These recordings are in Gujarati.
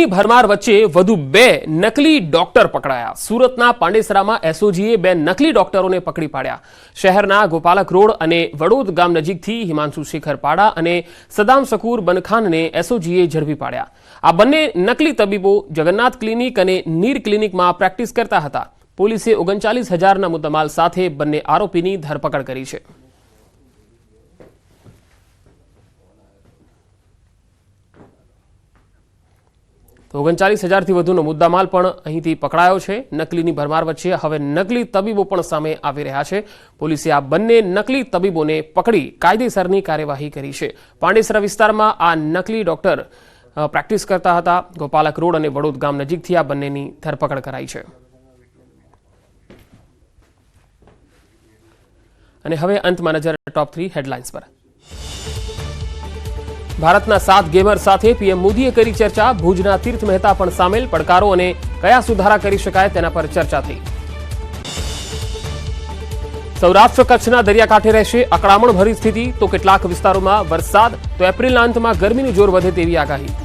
ભરમાર વચ્ચે વધુ બે નકલી ડોક્ટર પકડાયા। સુરતના પાંડેસરામાં એસઓજીએ બે નકલી ડોક્ટરોને પકડી પાડ્યા। શહેરના ગોપાલક રોડ અને વડોદ ગામ નજીકથી હિમાંશુ શેખર પાડા અને સદામ શકુર બનખાનને એસઓજીએ ઝડપી પાડ્યા। આ બંને નકલી તબીબો જગન્નાથ ક્લિનિક અને નીર ક્લિનિકમાં પ્રેક્ટિસ કરતા હતા। પોલીસે 39,000ના મુદ્દામાલ સાથે બંને આરોપીની ધરપકડ કરી છે। તો 39,000થી વધુનો મુદ્દામાલ પણ અહીંથી પકડાયો છે। નકલીની ભરમાર વચ્ચે હવે નકલી તબીબો પણ સામે આવી રહ્યા છે। પોલીસે આ બંને નકલી તબીબોને પકડી કાયદેસરની કાર્યવાહી કરી છે। પાંડેસરા વિસ્તારમાં આ નકલી ડોક્ટર પ્રેક્ટિસ કરતા હતા। ગોપાલક રોડ અને વડોદ ગામ નજીકથી આ બંનેની ધરપકડ કરાઈ છે। અને હવે અંતમાં નજર ટોપ 3 હેડલાઇન્સ પર। ભારતના 7 ગેમર સાથે પીએમ મોદીએ કરી ચર્ચા। ભુજના તીર્થ મહેતા પણ સામેલ। પડકારો અને કયા સુધારા કરી શકાય તેના પર ચર્ચા થઈ। સૌરાષ્ટ્ર કચ્છના દરિયાકાંઠે રહેશે અકળામણભરી સ્થિતિ, તો કેટલાક વિસ્તારોમાં વરસાદ, તો એપ્રિલના અંતમાં ગરમીનું જોર વધે તેવી આગાહી।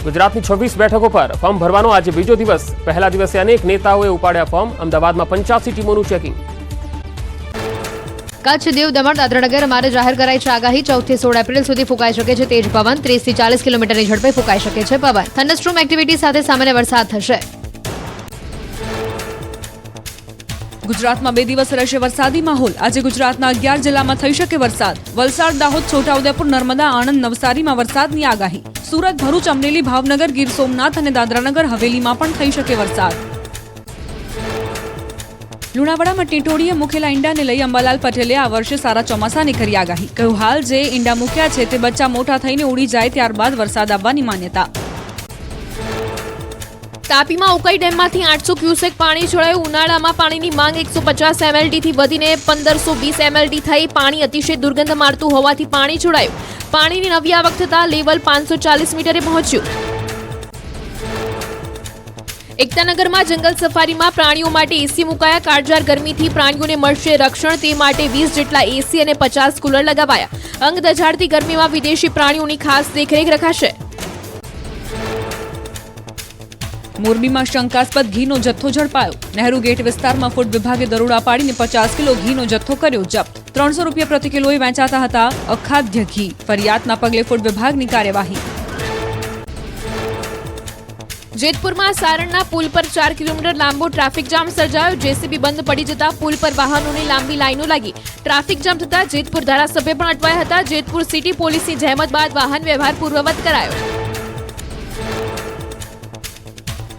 ગુજરાતની 26 બેઠકો પર ફોર્મ ભરવાનો આજે બીજો દિવસ। પહેલા દિવસે અનેક નેતાઓએ ઉપાડ્યા ફોર્મ। અમદાવાદમાં 85 ટીમોનું ચેકિંગ। કચ્છ, દીવ, દમણ, દાદરાનગર મારે જાહેર કરાઈ છે આગાહી। 14 થી 16 એપ્રિલ સુધી ફૂંકાઈ શકે છે તેજ પવન। 30 થી 40 કિલોમીટરની ઝડપે ફૂંકાઈ શકે છે પવન। થંડરસ્ટ્રોમ એક્ટિવિટી સાથે સામાન્ય વરસાદ થશે। ગુજરાતમાં 2 દિવસ રહેશે વરસાદી માહોલ। આજે ગુજરાતના 11 જિલ્લામાં થઈ શકે વરસાદ। વલસાડ, દાહોદ, છોટાઉદેપુર, નર્મદા, આણંદ, નવસારીમાં વરસાદની આગાહી। સુરત, ભરૂચ, અમરેલી, ભાવનગર, ગીર સોમનાથ અને દાદરાનગર હવેલીમાં પણ થઈ શકે વરસાદ। લુણાવાડામાં ટીટોડીએ મૂકેલા ઈંડાને લઈ અંબાલાલ પટેલે આ વર્ષે સારા ચોમાસાની કરી આગાહી। કહ્યું, હાલ જે ઈંડા મૂક્યા છે તે બચ્ચા મોટા થઈને ઉડી જાય ત્યારબાદ વરસાદ આવવાની માન્યતા। તાપીમાં ઉકાઈ ડેમમાંથી 800 ક્યુસેક પાણી છોડાયું। ઉનાળામાં પાણીની માંગ 150 એમએલડીથી વધીને 1520 એમએલડી થઈ। પાણી અતિશય દુર્ગંધ મારતું હોવાથી પાણી છોડાયું। પાણીની નવી આવક થતાં લેવલ 540 મીટરે પહોંચ્યું। એકતાનગરમાં જંગલ સફારીમાં પ્રાણીઓ માટે એસી મુકાયા। કાળઝાળ ગરમીથી પ્રાણીઓને મળશે રક્ષણ, તે માટે 20 જેટલા એસી અને 50 કુલર લગાવાયા। અંગ દઝાડતી ગરમીમાં વિદેશી પ્રાણીઓની ખાસ દેખરેખ રખાશે। મોરબીમાં શંકાસ્પદ ઘીનો જથ્થો ઝડપાયો। નહેરુ ગેટ વિસ્તારમાં ફૂડ વિભાગે દરોડા પાડીને 50 કિલો ઘીનો જથ્થો કર્યો જપ્ત। 300 રૂપિયા પ્રતિ કિલોએ વેચાતા હતા અખાદ્ય ઘી। ફરિયાદના પગલે ફૂડ વિભાગની કાર્યવાહી। જેતપુરમાં સારણના પુલ પર 4 કિલોમીટર લાંબો ટ્રાફિક જામ સર્જાયો। જેસીબી બંધ પડી જતા પુલ પર વાહનોની લાંબી લાઈનો લાગી। ટ્રાફિક જામ થતા જેતપુર ધારાસભ્ય પણ અટવાયા હતા। જેતપુર સિટી પોલીસની જહેમત બાદ વાહન વ્યવહાર પૂર્વવત કરાયો।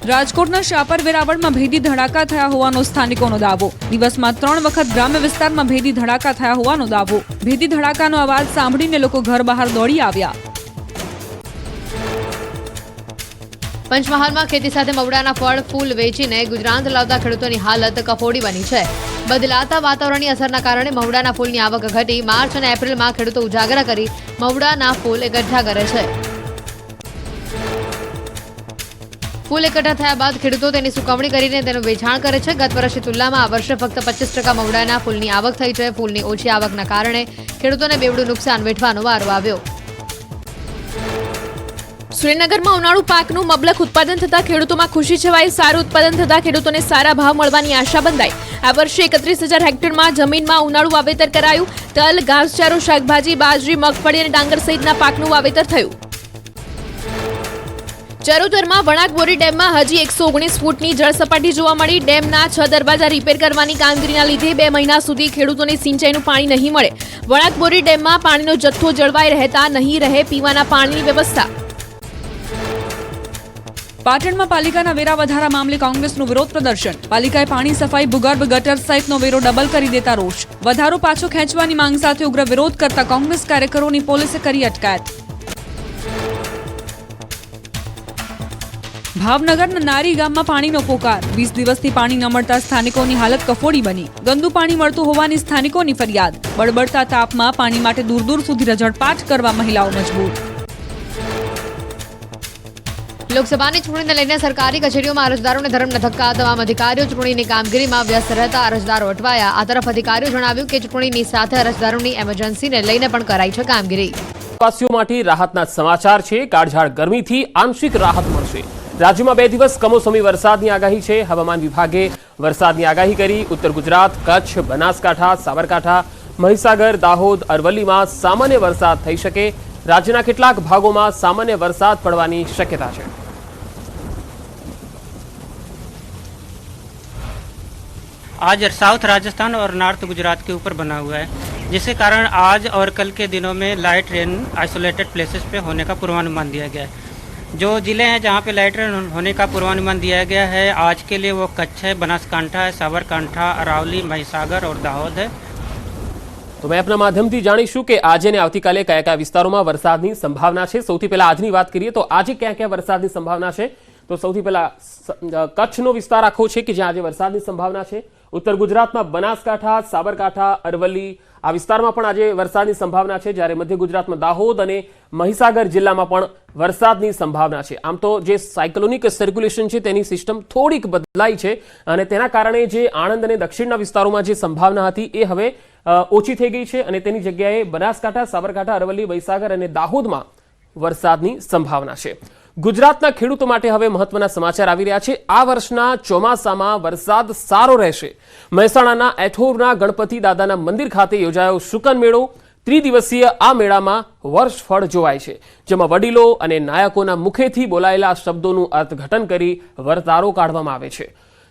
રાજકોટના શાપર વેરાવળમાં ભેદી ધડાકા થયા હોવાનો સ્થાનિકોનો દાવો। દિવસમાં 3 વખત ગ્રામ્ય વિસ્તારમાં ભેદી ધડાકા થયા હોવાનો દાવો। ભેદી ધડાકાનો અવાજ સાંભળીને લોકો ઘર બહાર દોડી આવ્યા। પંચમહાલમાં ખેતી સાથે મવડાના ફળ ફૂલ વેચીને ગુજરાત લાવતા ખેડૂતોની હાલત કફોડી બની છે। બદલાતા વાતાવરણની અસરના કારણે મવડાના ફૂલની આવક ઘટી। માર્ચ અને એપ્રિલમાં ખેડૂતો ઉજાગરા કરી મવડાના ફૂલ એકઠા કરે છે। ફૂલ એકઠા થયા બાદ ખેડૂતો તેની સુકવણી કરીને તેનું વેચાણ કરે છે। ગત વર્ષની તુલનામાં આ વર્ષે ફક્ત 25% મવડાના ફૂલની આવક થઈ છે। ફૂલની ઓછી આવકના કારણે ખેડૂતોને બેવડું નુકસાન વેઠવાનો વારો આવ્યો। શ્રીનગરમાં ઉનાળુ પાકનું મબલખ ઉત્પાદન થતાં ખેડૂતોમાં ખુશી છવાઈ। સારું ઉત્પાદન થતાં ખેડૂતોને સારા ભાવ મળવાની આશા બંધાઈ। આ વર્ષે 31,000 હેક્ટરમાં જમીનમાં ઉનાળુ વાવેતર કરાયું। તલ, ઘાસચારો, શાકભાજી, બાજરી, મગફળી અને ડાંગર સહિતના પાકનું વાવેતર થયું। ચરોતરમાં વણાકબોરી ડેમમાં હજી 119 ફૂટની જળસપાટી જોવા મળી। ડેમના 6 દરવાજા રિપેર કરવાની કામગીરીના લીધે 2 મહિના સુધી ખેડૂતોને સિંચાઈનું પાણી નહીં મળે। વણાકબોરી ડેમમાં પાણીનો જથ્થો જળવાઈ રહેતા નહીં રહે પીવાના પાણીની વ્યવસ્થા। પાટણમાં પાલિકાના વેરા વધારા મામલે કોંગ્રેસનું વિરોધ પ્રદર્શન। પાલિકાએ પાણી, સફાઈ, ભૂગર્ભ, ગટર સહિતનો વેરો ડબલ કરી દેતા રોષ। વધારો પાછો ખેંચવાની માંગ સાથે ઉગ્ર વિરોધ કરતા કોંગ્રેસ કાર્યકરોની પોલીસે કરી અટકાયત। ભાવનગરના નારી ગામમાં પાણીનો પોકાર। 20 દિવસથી પાણી ન મળતા સ્થાનિકોની હાલત કફોડી બની। ગંદુ પાણી મળતું હોવાની સ્થાનિકોની ફરિયાદ। બળબડતા તાપમાં પાણી માટે દૂર દૂર સુધી રઝળપાટ કરવા મહિલાઓ મજબૂર। લોકસભાની ચૂંટણીને લઈને સરકારી કચેરીઓમાં અરજદારોને ધર્મના ધક્કા। તમામ અધિકારીઓ ચૂંટણીની કામગીરીમાં વ્યસ્ત રહેતા અરજદારો અટવાયા। આ તરફ અધિકારીઓ જણાવ્યું કે ચૂંટણીની સાથે અરજદારોની એમરજન્સીને લઈને પણ કરાઈ છે કામગીરી। કપાસીઓ માટે રાહતના સમાચાર છે। કાળઝાળ ગરમીથી આંશિક રાહત મળશે। રાજ્યમાં 2 દિવસ કમોસમી વરસાદની આગાહી છે। હવામાન વિભાગે વરસાદની આગાહી કરી। ઉત્તર ગુજરાત, કચ્છ, બનાસકાંઠા, સાબરકાંઠા, મહીસાગર, દાહોદ, અરવલ્લીમાં સામાન્ય વરસાદ થઈ શકે। રાજ્યના કેટલાક ભાગોમાં સામાન્ય વરસાદ પડવાની શક્યતા છે। आज साउथ राजस्थान और नॉर्थ गुजरात के ऊपर बना हुआ है, जिसके कारण आज और कल के दिनों में लाइट रेन आइसोलेटेड प्लेसेस पे होने का पूर्वानुमान दिया गया है। जो ज़िले हैं जहाँ पे लाइट रेन होने का पूर्वानुमान दिया गया है आज के लिए वो कच्छ है, बनासकांठा है, साबरकांठा, अरावली, महिसागर और दाहोद है। तो मैं अपना माध्यमથી જાણીશું કે આજે ને આવતીકાલે કયા કયા વિસ્તારોમાં વરસાદની સંભાવના છે। સૌથી પહેલા આજની વાત કરીએ તો આજે કયા કયા વરસાદની સંભાવના છે। તો સૌથી પહેલા કચ્છનો વિસ્તાર આખો છે કે જ્યાં આજે વરસાદની સંભાવના છે। ઉત્તર ગુજરાતમાં બનાસકાંઠા, સાબરકાંઠા, અરવલ્લી આ વિસ્તારમાં પણ આજે વરસાદની સંભાવના છે। જ્યારે મધ્ય ગુજરાતમાં દાહોદ અને મહીસાગર જિલ્લામાં પણ વરસાદની સંભાવના છે। આમ તો જે સાયક્લોનિક સર્ક્યુલેશન છે તેની સિસ્ટમ થોડીક બદલાઈ છે અને તેના કારણે જે આણંદ અને દક્ષિણના વિસ્તારોમાં જે સંભાવના હતી એ હવે ઓછી થઈ ગઈ છે અને તેની જગ્યાએ બનાસકાંઠા, સાબરકાંઠા, અરવલ્લી, મહીસાગર અને દાહોદમાં વરસાદની સંભાવના છે। ગુજરાતના ખેડૂતો માટે હવે મહત્વના સમાચાર આવી રહ્યા છે। આ વર્ષના ચોમાસામાં વરસાદ સારો રહેશે। મહેસાણાના એઠોરના ગણપતિ દાદાના મંદિર ખાતે યોજાયો શુકન મેળો। ત્રિદિવસીય આ મેળામાં વર્ષફળ જોવાય છે, જેમાં વડીલો અને નાયકોના મુખેથી બોલાયેલા શબ્દોનું અર્થઘટન કરી વર્તારો કાઢવામાં આવે છે।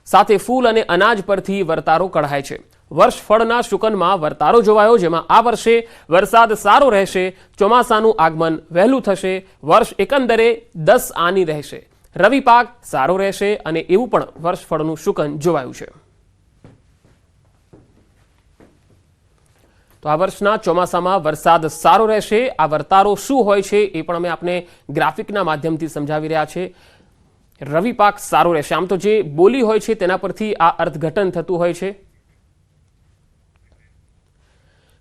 સાથે ફૂલ અને અનાજ પરથી વર્તારો કઢાય છે। વર્ષફળના શુકનમાં વર્તારો જોવાયો, જેમાં આ વર્ષે વરસાદ સારો રહેશે। ચોમાસાનું આગમન વહેલું થશે। વર્ષ એકંદરે 10 આની રહેશે। રવિ પાક સારો રહેશે અને એવું પણ વર્ષફળનું શુકન જોવાયું છે। તો આ વર્ષના ચોમાસામાં વરસાદ સારો રહેશે। આ વર્તારો શું હોય છે એ પણ અમે આપને ગ્રાફિકના માધ્યમથી સમજાવી રહ્યા છે। રવિ પાક સારો રહેશે। આમ તો જે બોલી હોય છે તેના પરથી આ અર્થઘટન થતું હોય છે।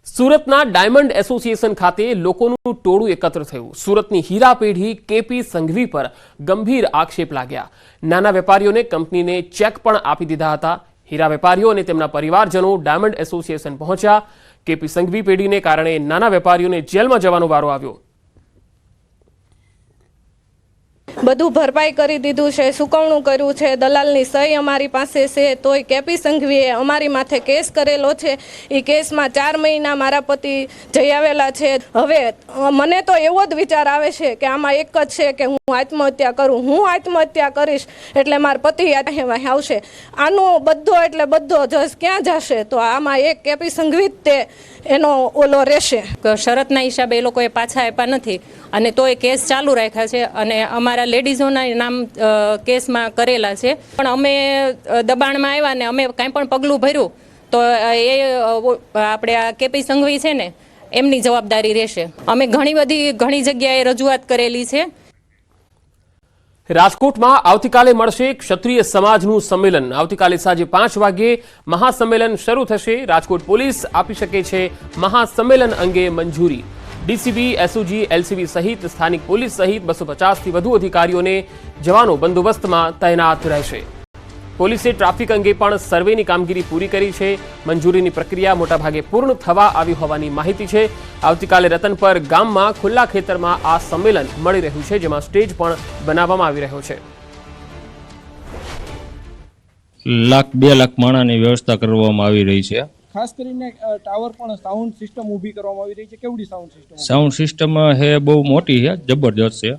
સુરતના ડાયમંડ એસોસિએશન ખાતે લોકોનું ટોળું એકત્ર થયું। સુરતની હીરા પેઢી કેપી સંઘવી પર ગંભીર આક્ષેપ લાગ્યા। નાના વેપારીઓને કંપનીને ચેક પણ આપી દીધા હતા। હીરા વેપારીઓ અને તેમના પરિવારજનો ડાયમંડ એસોસિએશન પહોંચ્યા। કેપી સંઘવી પેઢીને કારણે નાના વેપારીઓને જેલમાં જવાનો વારો આવ્યો। બધું ભરપાઈ કરી દીધું છે, સુકવણું કર્યું છે, દલાલની સહી અમારી પાસે છે, તોય કેપી સંઘવીએ અમારી માથે કેસ કરેલો છે। એ કેસમાં 4 મહિના મારા પતિ જઈ આવેલા છે। હવે મને તો એવો જ વિચાર આવે છે કે આમાં એક જ છે કે હું આત્મહત્યા કરું। હું આત્મહત્યા કરીશ એટલે મારા પતિ આવશે। આનો બધો એટલે બધો જજ ક્યાં જશે? તો આમાં એક કેપી સંઘવી જ તે એનો ઓલો રહેશે। શરતના હિસાબે એ લોકોએ પાછા આપ્યા નથી અને તોય કેસ ચાલુ રાખ્યા છે અને અમારા લેડીઝોના નામ કેસમાં કરેલા છે। પણ અમે દબાણમાં આવ્યા ને અમે કાંઈ પણ પગલું ભર્યું તો એ આપણે આ કેપી સંઘવી છે ને એમની જવાબદારી રહેશે। અમે ઘણી જગ્યાએ રજૂઆત કરેલી છે। રાજકોટમાં આવતીકાલે મળશે ક્ષત્રિય સમાજનું સંમેલન। આવતીકાલે સાંજે 5 વાગ્યે મહાસંમેલન શરૂ થશે। રાજકોટ પોલીસ આપી શકે છે મહાસંમેલન અંગે મંજૂરી। ડીસીબી, એસઓજી, એલસીબી સહિત સ્થાનિક પોલીસ સહિત 250થી વધુ અધિકારીઓને જવાનો બંદોબસ્તમાં તૈનાત રહેશે। પોલીસે ટ્રાફિક અંગે પણ સર્વેની કામગીરી પૂરી કરી છે। મંજૂરીની પ્રક્રિયા મોટાભાગે પૂર્ણ થવા આવી હોવાની માહિતી છે। આવતીકાલે રતનપર ગામમાં ખુલ્લા ખેતરમાં આ સંમેલન મળી રહ્યું છે, જેમાં સ્ટેજ પણ બનાવવામાં આવી રહ્યો છે। 2 લાખ માણસની વ્યવસ્થા કરવામાં આવી રહી છે। ખાસ કરીને ટાવર પણ સાઉન્ડ સિસ્ટમ ઊભી કરવામાં આવી રહી છે। કેવડી સાઉન્ડ સિસ્ટમ? સાઉન્ડ સિસ્ટમ હે બહુ મોટી છે, જબરજસ્ત છે।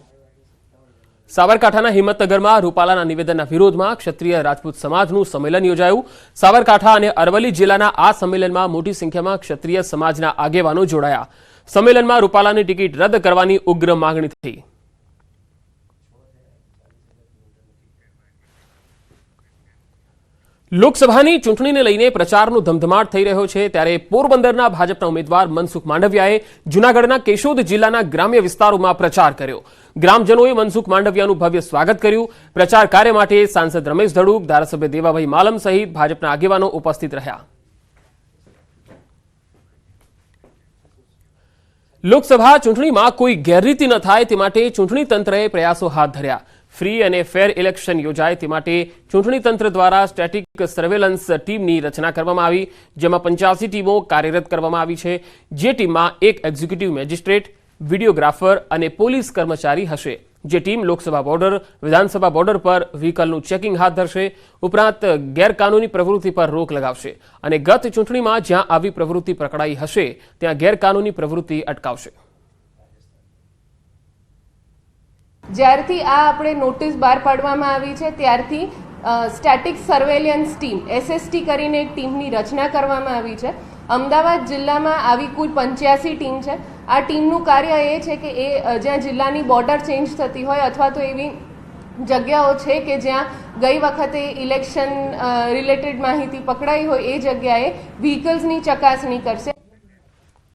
સાબરકાંઠાના હિંમતનગરમાં રૂપાલાના નિવેદનના વિરોધમાં ક્ષત્રિય રાજપૂત સમાજનું સંમેલન યોજાયું। સાબરકાંઠા અને અરવલ્લી જિલ્લાના આ સંમેલનમાં મોટી સંખ્યામાં ક્ષત્રિય સમાજના આગેવાનો જોડાયા। સંમેલનમાં રૂપાલાની ટિકિટ રદ કરવાની ઉગ્ર માંગણી થઈ। લોકસભાની ચૂંટણીને લઈને પ્રચારનો ધમધમાટ થઈ રહ્યો છે, ત્યારે પોરબંદરના ભાજપના ઉમેદવાર મનસુખ માંડવિયાએ જૂનાગઢના કેશોદ જિલ્લાના ગ્રામ્ય વિસ્તારોમાં પ્રચાર કર્યો। ગ્રામજનોએ મનસુખ માંડવિયાનું ભવ્ય સ્વાગત કર્યું। પ્રચાર કાર્ય માટે સાંસદ રમેશ ધડુક, ધારાસભ્ય દેવાભાઈ માલમ સહિત ભાજપના આગેવાનો ઉપસ્થિત રહ્યા। લોકસભા ચૂંટણીમાં કોઈ ગેરરીતિ ન થાય તે માટે ચૂંટણી તંત્રએ પ્રયાસો હાથ ધર્યા। ફ્રી અને ફેર ઇલેક્શન યોજાય તે માટે ચૂંટણી તંત્ર દ્વારા સ્ટેટિક સર્વેલન્સ ટીમની રચના કરવામાં આવી, જેમાં 85 ટીમો કાર્યરત કરવામાં આવી છે। જે ટીમમાં 1 એક્ઝિક્યુટિવ મેજિસ્ટ્રેટ, વિડીયોગ્રાફર અને પોલીસ કર્મચારી હશે, જે ટીમ લોકસભા બોર્ડર, વિધાનસભા બોર્ડર પર વ્હીકલનું ચેકિંગ હાથ ધરશે. ઉપરાંત ગેરકાનૂની પ્રવૃત્તિ પર રોક લગાવશે અને ગત ચૂંટણીમાં જ્યાં આવી પ્રવૃત્તિ પકડાઈ હશે ત્યાં ગેરકાનૂની પ્રવૃત્તિ અટકાવશે. જ્યારથી આ આપણે નોટિસ બહાર પાડવામાં આવી છે ત્યારથી સ્ટેટિક સર્વેલિયન્સ ટીમ SST કરીને એક ટીમની રચના કરવામાં આવી છે. અમદાવાદ જિલ્લામાં આવી કુલ 85 ટીમ છે. આ ટીમનું કાર્ય એ છે કે એ જ્યાં જિલ્લાની બોર્ડર ચેન્જ થતી હોય અથવા તો એવી જગ્યાઓ છે કે જ્યાં ગઈ વખતે ઇલેક્શન રિલેટેડ માહિતી પકડાઈ હોય એ જગ્યાએ વ્હીકલ્સની ચકાસણી કરશે.